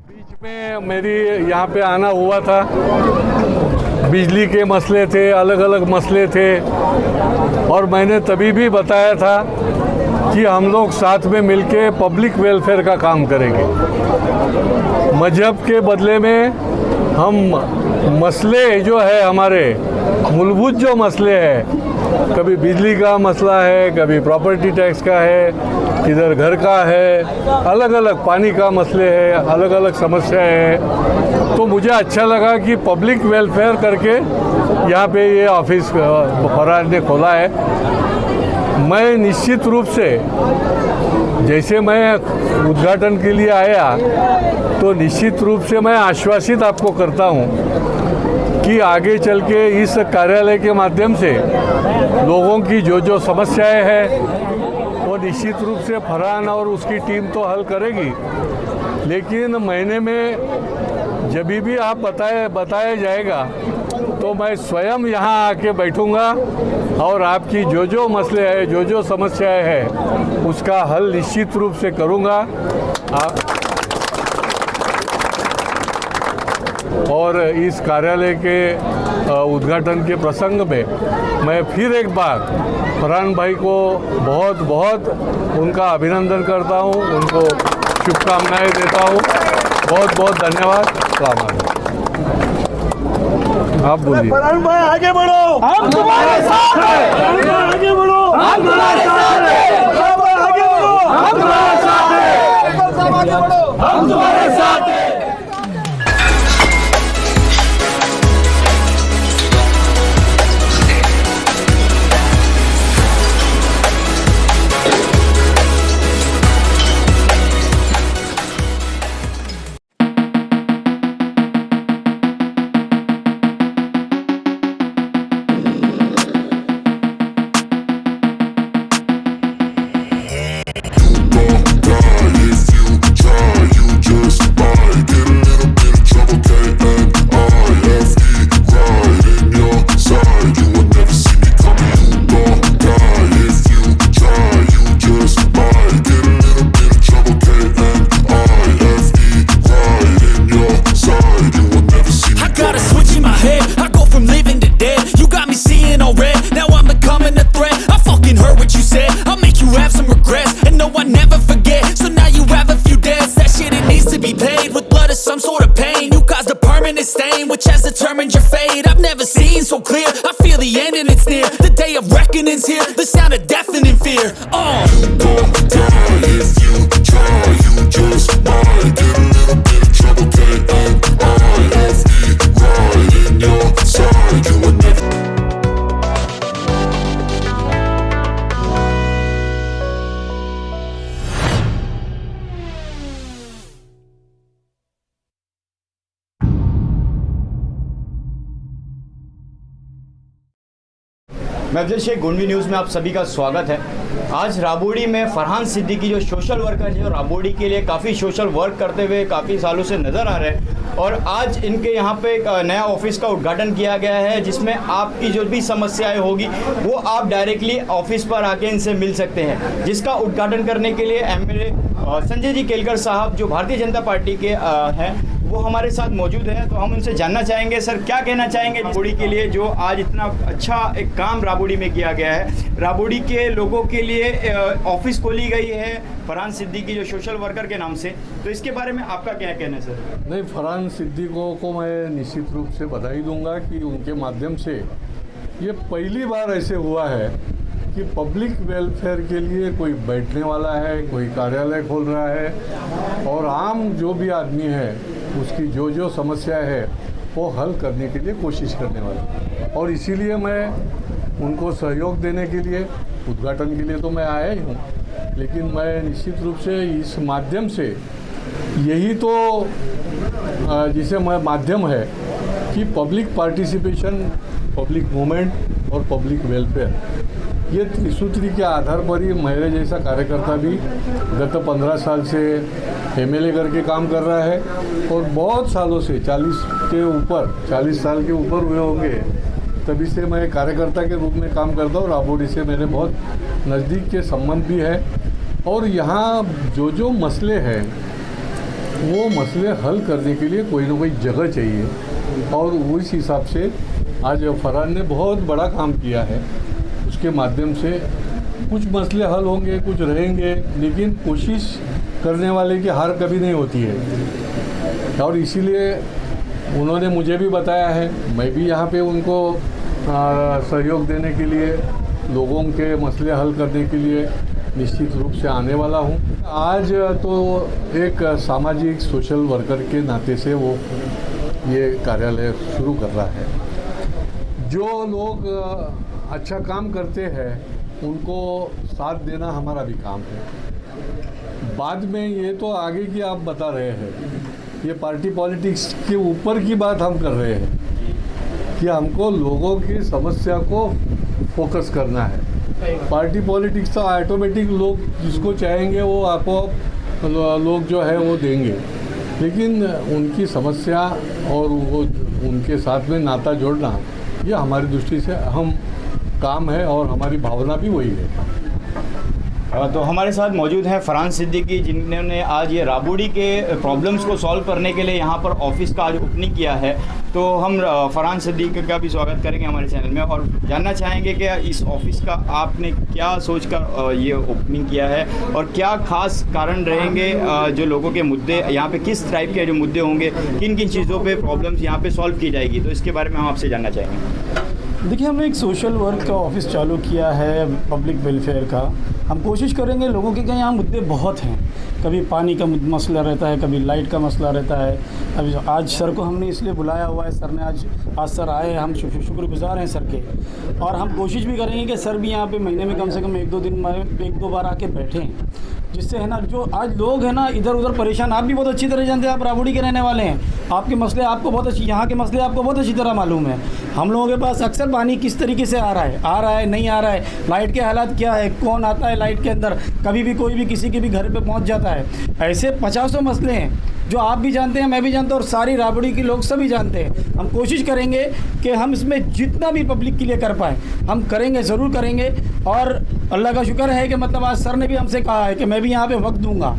बीच में मेरी यहाँ पे आना हुआ था, बिजली के मसले थे, अलग अलग मसले थे, और मैंने तभी भी बताया था कि हम लोग साथ में मिलके पब्लिक वेलफेयर का काम करेंगे। मजहब के बदले में हम मसले जो है हमारे मूलभूत जो मसले हैं, कभी बिजली का मसला है, कभी प्रॉपर्टी टैक्स का है, किधर घर का है, अलग अलग पानी का मसले है, अलग अलग समस्या है। तो मुझे अच्छा लगा कि पब्लिक वेलफेयर करके यहाँ पे ये ऑफिस फरहान ने खोला है। मैं निश्चित रूप से, जैसे मैं उद्घाटन के लिए आया, तो निश्चित रूप से मैं आश्वासित आपको करता हूँ कि आगे चल के इस कार्यालय के माध्यम से लोगों की जो समस्याएं हैं वो निश्चित रूप से फरहान और उसकी टीम तो हल करेगी, लेकिन महीने में जब भी आप बताया जाएगा तो मैं स्वयं यहाँ आके बैठूँगा और आपकी जो मसले हैं, जो समस्याएं हैं, उसका हल निश्चित रूप से करूँगा। और इस कार्यालय के उद्घाटन के प्रसंग में मैं फिर एक बार फरहान भाई को बहुत बहुत उनका अभिनंदन करता हूँ, उनको शुभकामनाएं देता हूँ। बहुत बहुत धन्यवाद। सलाम अलैकुम। आप बोलिए। फरहान भाई आगे बढ़ो, हम तुम्हारे साथ हैं। आगे बढ़ो, हम तुम्हारे साथ हैं। आगे बढ़ो, हम तुम्हारे साथ हैं। आगे बढ़ो, हम तुम्हारे साथ हैं। Which has determined your fate. I've never seen so clear. I feel the end and it's near. The day of reckoning's here. The sound of deafening fear. You won't die if you try. You just might get a little bit of trouble. K-N-I-F-E right in your side. You will never. मैं Afzal Sheikh, गुंडवी news में आप सभी का स्वागत है। आज राबोड़ी में फरहान सिद्दीकी जो सोशल वर्कर है, जो राबोड़ी के लिए काफ़ी सोशल वर्क करते हुए काफ़ी सालों से नज़र आ रहे हैं, और आज इनके यहाँ पे एक नया ऑफिस का उद्घाटन किया गया है, जिसमें आपकी जो भी समस्याएं होगी वो आप डायरेक्टली ऑफिस पर आके इनसे मिल सकते हैं। जिसका उद्घाटन करने के लिए एमएलए संजय जी केलकर साहब, जो भारतीय जनता पार्टी के हैं, वो हमारे साथ मौजूद है। तो हम उनसे जानना चाहेंगे, सर क्या कहना चाहेंगे राबोड़ी के लिए, जो आज इतना अच्छा एक काम राबोड़ी में किया गया है। राबोड़ी के लोगों के लिए ऑफिस खोली गई है फरहान सिद्दीकी जो सोशल वर्कर के नाम से, तो इसके बारे में आपका क्या कहना है सर? नहीं, फरहान सिद्दीकों को मैं निश्चित रूप से बधाई दूंगा कि उनके माध्यम से ये पहली बार ऐसे हुआ है कि पब्लिक वेलफेयर के लिए कोई बैठने वाला है, कोई कार्यालय खोल रहा है और आम जो भी आदमी है उसकी जो जो समस्या है वो हल करने के लिए कोशिश करने वाला है। और इसीलिए मैं उनको सहयोग देने के लिए, उद्घाटन के लिए तो मैं आया ही हूँ, लेकिन मैं निश्चित रूप से इस माध्यम से यही तो जिसे मैं माध्यम है कि पब्लिक पार्टिसिपेशन, पब्लिक मूवमेंट और पब्लिक वेलफेयर, ये त्रिसूत्री के आधार पर ही मेरे जैसा कार्यकर्ता भी गत 15 साल से एमएलए करके काम कर रहा है और बहुत सालों से 40 साल के ऊपर हुए होंगे तभी से मैं कार्यकर्ता के रूप में काम करता हूँ। राबोडी से मेरे बहुत नज़दीक के संबंध भी है और यहाँ जो जो मसले हैं वो मसले हल करने के लिए कोई ना कोई जगह चाहिए और उस हिसाब से आज फरहान ने बहुत बड़ा काम किया है। उसके माध्यम से कुछ मसले हल होंगे, कुछ रहेंगे, लेकिन कोशिश करने वाले की हार कभी नहीं होती है और इसीलिए उन्होंने मुझे भी बताया है, मैं भी यहाँ पे उनको सहयोग देने के लिए, लोगों के मसले हल करने के लिए निश्चित रूप से आने वाला हूँ। आज तो एक सामाजिक सोशल वर्कर के नाते से वो ये कार्यालय शुरू कर रहा है। जो लोग अच्छा काम करते हैं उनको साथ देना हमारा भी काम है। बाद में ये तो आगे की आप बता रहे हैं, ये पार्टी पॉलिटिक्स के ऊपर की बात हम कर रहे हैं कि हमको लोगों की समस्या को फोकस करना है। पार्टी पॉलिटिक्स तो ऑटोमेटिक लोग जिसको चाहेंगे वो आपको लोग जो है वो देंगे, लेकिन उनकी समस्या और वो उनके साथ में नाता जोड़ना ये हमारी दृष्टि से अहम काम है और हमारी भावना भी वही है। तो हमारे साथ मौजूद हैं फरहान सिद्दीकी, जिन्होंने आज ये राबोडी के प्रॉब्लम्स को सॉल्व करने के लिए यहाँ पर ऑफिस का आज ओपनिंग किया है। तो हम फरहान सिद्दीकी का भी स्वागत करेंगे हमारे चैनल में और जानना चाहेंगे कि इस ऑफिस का आपने क्या सोचकर ये ओपनिंग किया है और क्या खास कारण रहेंगे, जो लोगों के मुद्दे यहाँ पे किस टाइप के जो मुद्दे होंगे, किन किन चीज़ों पे प्रॉब्लम्स यहाँ पे सॉल्व की जाएगी, तो इसके बारे में हम आपसे जानना चाहेंगे। देखिए, हमने एक सोशल वर्क का ऑफिस चालू किया है पब्लिक वेलफेयर का। हम कोशिश करेंगे, लोगों के यहाँ मुद्दे बहुत हैं, कभी पानी का मसला रहता है, कभी लाइट का मसला रहता है। अभी आज सर को हमने इसलिए बुलाया हुआ है, सर ने आज सर आए, हम शुक्रगुजार हैं सर के। और हम कोशिश भी करेंगे कि सर भी यहाँ पे महीने में कम से कम एक दो बार आके बैठें, जिससे है ना जो आज लोग हैं ना इधर उधर परेशान। आप भी बहुत अच्छी तरह जानते हैं, आप राबोडी के रहने वाले हैं, आपके मसले आपको बहुत अच्छी, यहाँ के मसले आपको बहुत अच्छी तरह मालूम है। हम लोगों के पास अक्सर पानी किस तरीके से आ रहा है नहीं आ रहा है, लाइट के हालात क्या है, कौन आता है लाइट के अंदर, कभी भी कोई भी किसी के भी घर पे पहुंच जाता है। ऐसे 50 मसले हैं जो आप भी जानते हैं, मैं भी जानता हूँ और सारी राबोडी के लोग सभी जानते हैं। हम कोशिश करेंगे कि हम इसमें जितना भी पब्लिक के लिए कर पाएँ हम करेंगे, ज़रूर करेंगे। और अल्लाह का शुक्र है कि मतलब आज सर ने भी हमसे कहा है कि मैं भी यहाँ पे वक्त दूंगा।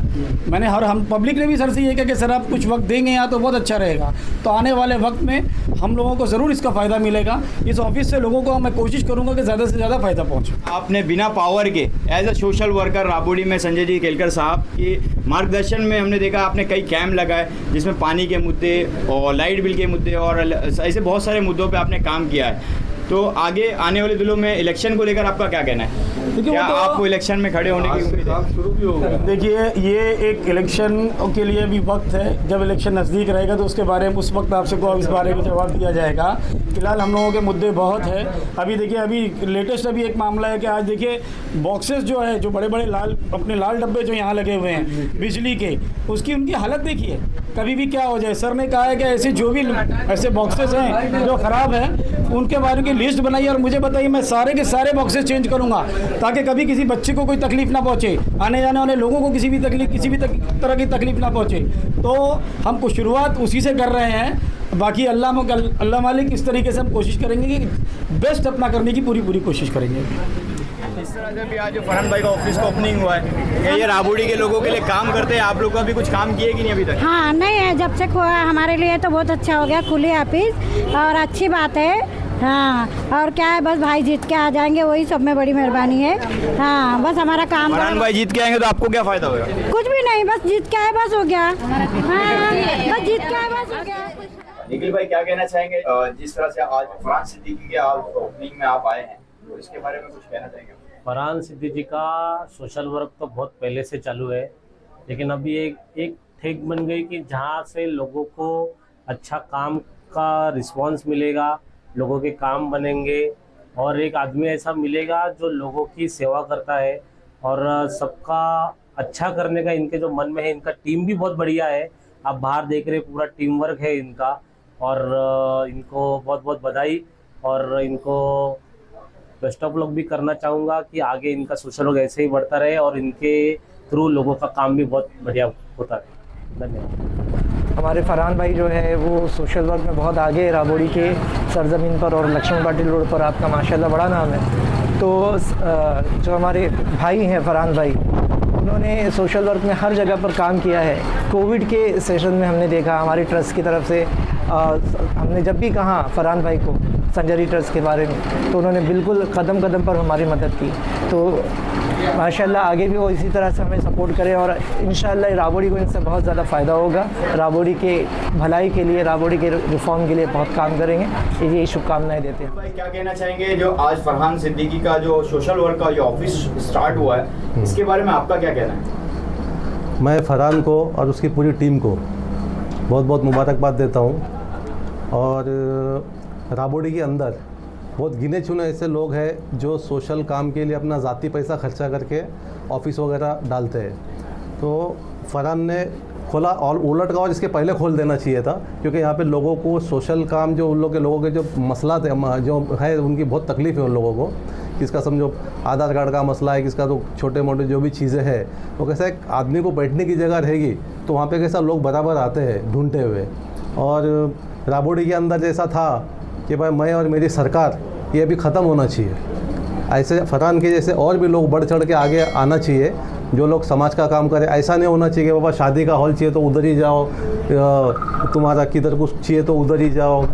मैंने हम पब्लिक ने भी सर से ये कहा कि सर आप कुछ वक्त देंगे यहाँ तो बहुत अच्छा रहेगा। तो आने वाले वक्त में हम लोगों को ज़रूर इसका फ़ायदा मिलेगा। इस ऑफिस से लोगों को मैं कोशिश करूँगा कि ज़्यादा से ज़्यादा फ़ायदा पहुँचे। आपने बिना पावर के as a social worker Rabodi में संजय जी केलकर साहब की मार्गदर्शन में हमने देखा आपने कई कैंप लगाए, जिसमें पानी के मुद्दे और लाइट बिल के मुद्दे और ऐसे बहुत सारे मुद्दों पे आपने काम किया है। तो आगे आने वाले दिनों में इलेक्शन को लेकर आपका क्या कहना है? देखिए, क्या तो आपको इलेक्शन में खड़े होने की उम्मीद है? शुरू भी होगा। देखिए, ये एक इलेक्शन के लिए भी वक्त है। जब इलेक्शन नज़दीक रहेगा तो उसके बारे में उस वक्त आपसे को इस बारे में जवाब दिया जाएगा। फिलहाल हम लोगों के मुद्दे बहुत है। अभी देखिए, अभी लेटेस्ट अभी एक मामला है कि आज देखिए बॉक्सेस जो है, जो बड़े बड़े लाल डब्बे जो यहाँ लगे हुए हैं बिजली के, उसकी उनकी हालत देखिए, कभी भी क्या हो जाए। सर ने कहा है कि ऐसे जो भी ऐसे बॉक्सेस हैं जो ख़राब हैं उनके बारे में लिस्ट बनाइए और मुझे बताइए, मैं सारे के सारे बॉक्सेस चेंज करूँगा ताकि कभी किसी बच्चे को कोई तकलीफ़ ना पहुँचे, आने जाने वाले लोगों को किसी भी तरह की तकलीफ़ ना पहुँचे। तो हम शुरुआत उसी से कर रहे हैं। बाकी अल्लाह मालिक, इस तरीके से हम कोशिश करेंगे कि बेस्ट अपना करने की पूरी कोशिश करेंगे। इस तरह से भी आज फरहान भाई का ऑफिस का ओपनिंग हुआ है, ये राबोडी के लोगों के लिए काम करते हैं। आप लोग का भी कुछ काम किए कि नहीं अभी तक? हाँ, नहीं है, जब से हमारे लिए तो बहुत अच्छा हो गया, खुले ऑफिस और अच्छी बात है। हाँ, और क्या है, बस भाई जीत के आ जाएंगे, वही सब में बड़ी मेहरबानी है। हाँ, बस हमारा काम। फरहान भाई जीत के आएंगे तो आपको क्या फ़ायदा होगा? कुछ भी नहीं, बस जीत के आए बस हो गया। हाँ, बस जीत के आए बस हो गया। निखिल भाई क्या कहना चाहेंगे, जिस तरह से आज फरहान सिद्दीकी के ओपनिंग में आप आए हैं, तो इसके बारे में कुछ कहना चाहेंगे? फरहान सिद्दीकी जी का सोशल वर्क तो बहुत पहले से चालू है, लेकिन अभी एक ठेक बन गई कि जहाँ से लोगों को अच्छा काम का रिस्पांस मिलेगा, लोगों के काम बनेंगे और एक आदमी ऐसा मिलेगा जो लोगों की सेवा करता है और सबका अच्छा करने का इनके जो मन में है। इनका टीम भी बहुत बढ़िया है, आप बाहर देख रहे पूरा टीम वर्क है इनका और इनको बहुत बहुत बधाई और इनको बेस्ट ऑफ लक भी करना चाहूँगा कि आगे इनका सोशल वर्क ऐसे ही बढ़ता रहे और इनके थ्रू लोगों का काम भी बहुत बढ़िया होता रहे। धन्यवाद। हमारे फरहान भाई जो है वो सोशल वर्क में बहुत आगे है। राबोड़ी के सरजमीन पर और लक्ष्मण पाटिल रोड पर आपका माशाल्लाह बड़ा नाम है। तो जो हमारे भाई हैं फरहान भाई, उन्होंने सोशल वर्क में हर जगह पर काम किया है। कोविड के सेशन में हमने देखा हमारी ट्रस्ट की तरफ से हमने जब भी कहा फरहान भाई को संजरी ट्रस्ट के बारे में, तो उन्होंने बिल्कुल कदम कदम पर हमारी मदद की। तो माशाल्लाह आगे भी वो इसी तरह से हमें सपोर्ट करें और इंशाल्लाह राबोड़ी को इनसे बहुत ज़्यादा फ़ायदा होगा। राबोड़ी के भलाई के लिए, राबोड़ी के रिफॉर्म के लिए बहुत काम करेंगे, यही शुभकामनाएं देते हैं। भाई क्या कहना चाहेंगे जो आज फरहान सिद्दीकी का जो सोशल वर्क का जो ऑफिस स्टार्ट हुआ है, इसके बारे में आपका क्या कहना है? मैं फरहान को और उसकी पूरी टीम को बहुत बहुत मुबारकबाद देता हूँ और राबोड़ी के अंदर बहुत गिने चुने ऐसे लोग हैं जो सोशल काम के लिए अपना ज़ाती पैसा खर्चा करके ऑफिस वगैरह डालते हैं। तो फरहान ने खोला और उलट का और इसके पहले खोल देना चाहिए था, क्योंकि यहाँ पे लोगों को सोशल काम जो उन लोगों के जो मसला थे जो है उनकी बहुत तकलीफ़ है उन लोगों को। किसका समझो आधार कार्ड का मसला है, किसका तो छोटे मोटे जो भी चीज़ें हैं, वो कैसा एक आदमी को बैठने की जगह रहेगी तो वहाँ पे कैसा लोग बराबर आते हैं ढूंढते हुए। और राबोड़ी के अंदर जैसा था कि भाई मैं और मेरी सरकार ये भी ख़त्म होना चाहिए। ऐसे फरहान के जैसे और भी लोग बढ़ चढ़ के आगे आना चाहिए जो लोग समाज का काम करें। ऐसा नहीं होना चाहिए कि बाबा शादी का हॉल चाहिए तो उधर ही जाओ, तुम्हारा किधर कुछ चाहिए तो उधर ही जाओ,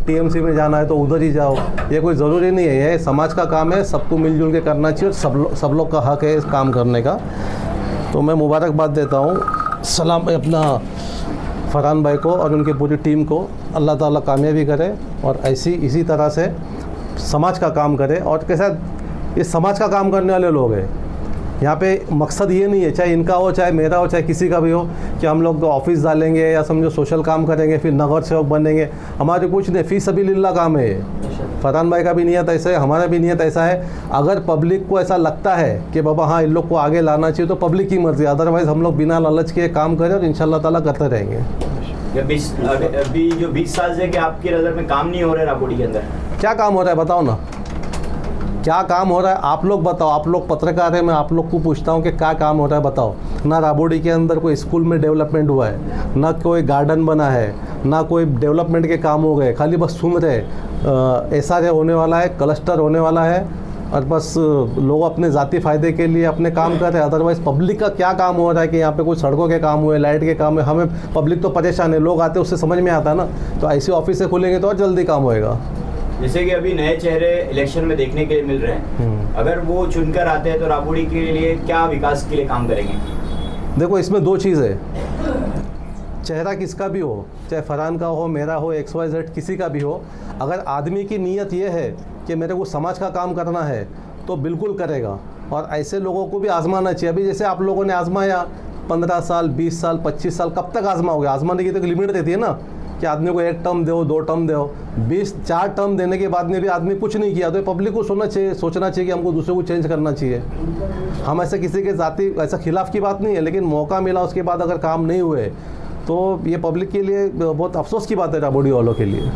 टीएमसी में जाना है तो उधर ही जाओ। ये कोई ज़रूरी नहीं है, ये समाज का काम है, सबको मिलजुल के करना चाहिए और सब लोग का हक है इस काम करने का। तो मैं मुबारकबाद देता हूँ सलाम अपना फरहान भाई को और उनकी पूरी टीम को। अल्लाह ताला कामयाबी करे और इसी तरह से समाज का काम करे। और कैसा ये समाज का काम करने वाले लोग हैं, यहाँ पे मकसद ये नहीं है चाहे इनका हो चाहे मेरा हो चाहे किसी का भी हो कि हम लोग ऑफिस डालेंगे या समझो सोशल काम करेंगे फिर नगर सेवक बनेंगे। हमारे कुछ नहीं, फी सबीलिल्लाह काम है। फरहान भाई का भी नियत ऐसा है, हमारा भी नियत ऐसा है। अगर पब्लिक को ऐसा लगता है कि बाबा हाँ इन लोग को आगे लाना चाहिए तो पब्लिक की मर्जी, अदरवाइज़ हम लोग बिना लालच के काम करें और इंशाल्लाह ताला करते रहेंगे। अभी जो 20 साल से कि आपकी नज़र में काम नहीं हो रहा है राबोड़ी के अंदर, क्या काम हो रहा है बताओ ना, क्या काम हो रहा है आप लोग बताओ। आप लोग पत्रकार हैं, मैं आप लोग को पूछता हूँ कि क्या काम हो रहा है बताओ। ना राबोड़ी के अंदर कोई स्कूल में डेवलपमेंट हुआ है, ना कोई गार्डन बना है, ना कोई डेवलपमेंट के काम हो गए, खाली बस सुन रहे SRA होने वाला है, क्लस्टर होने वाला है और बस लोग अपने ज़ाती फ़ायदे के लिए अपने काम कर रहे हैं। अदरवाइज़ पब्लिक का क्या काम हो रहा है कि यहाँ पे कुछ सड़कों के काम हुए, लाइट के काम है। हमें पब्लिक तो परेशान है, लोग आते हैं उससे समझ में आता है ना। तो ऐसी ऑफिस से खुलेंगे तो और जल्दी काम होएगा। जैसे कि अभी नए चेहरे इलेक्शन में देखने के लिए मिल रहे हैं, अगर वो चुनकर आते हैं तो राबोड़ी के लिए क्या विकास के लिए काम करेंगे? देखो इसमें दो चीज़ है, चेहरा किसका भी हो, चाहे फरहान का हो, मेरा हो, XYZ किसी का भी हो, अगर आदमी की नीयत ये है कि मेरे को समाज का काम करना है तो बिल्कुल करेगा। और ऐसे लोगों को भी आजमाना चाहिए। अभी जैसे आप लोगों ने आजमाया 15 साल 20 साल 25 साल, कब तक आजमाओगे? आजमाने की तो लिमिट रहती है ना कि आदमी को 1 टर्म दो 2 टर्म दो। 4 टर्म देने के बाद में भी आदमी कुछ नहीं किया तो पब्लिक को सोचना चाहिए कि हमको दूसरे को चेंज करना चाहिए। हम ऐसे किसी के जाति ऐसा खिलाफ की बात नहीं है, लेकिन मौका मिला उसके बाद अगर काम नहीं हुए तो ये पब्लिक के लिए बहुत अफसोस की बात है, राबोड़ी वालों के लिए।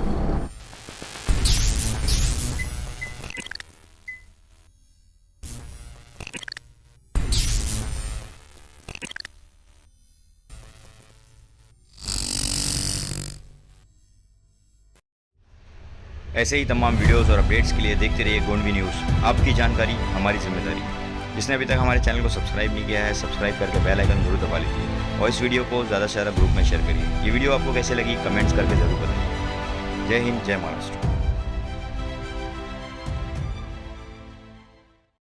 ऐसे ही तमाम वीडियोस और अपडेट्स के लिए देखते रहिए गोंडवी न्यूज़। आपकी जानकारी हमारी जिम्मेदारी। जिसने अभी तक हमारे चैनल को सब्सक्राइब नहीं किया है, सब्सक्राइब करके बेल आइकन जरूर दबा लीजिए और इस वीडियो को ज़्यादा से ज़्यादा ग्रुप में शेयर करिए। ये वीडियो आपको कैसे लगी कमेंट्स करके ज़रूर बताइए। जय हिंद, जय महाराष्ट्र।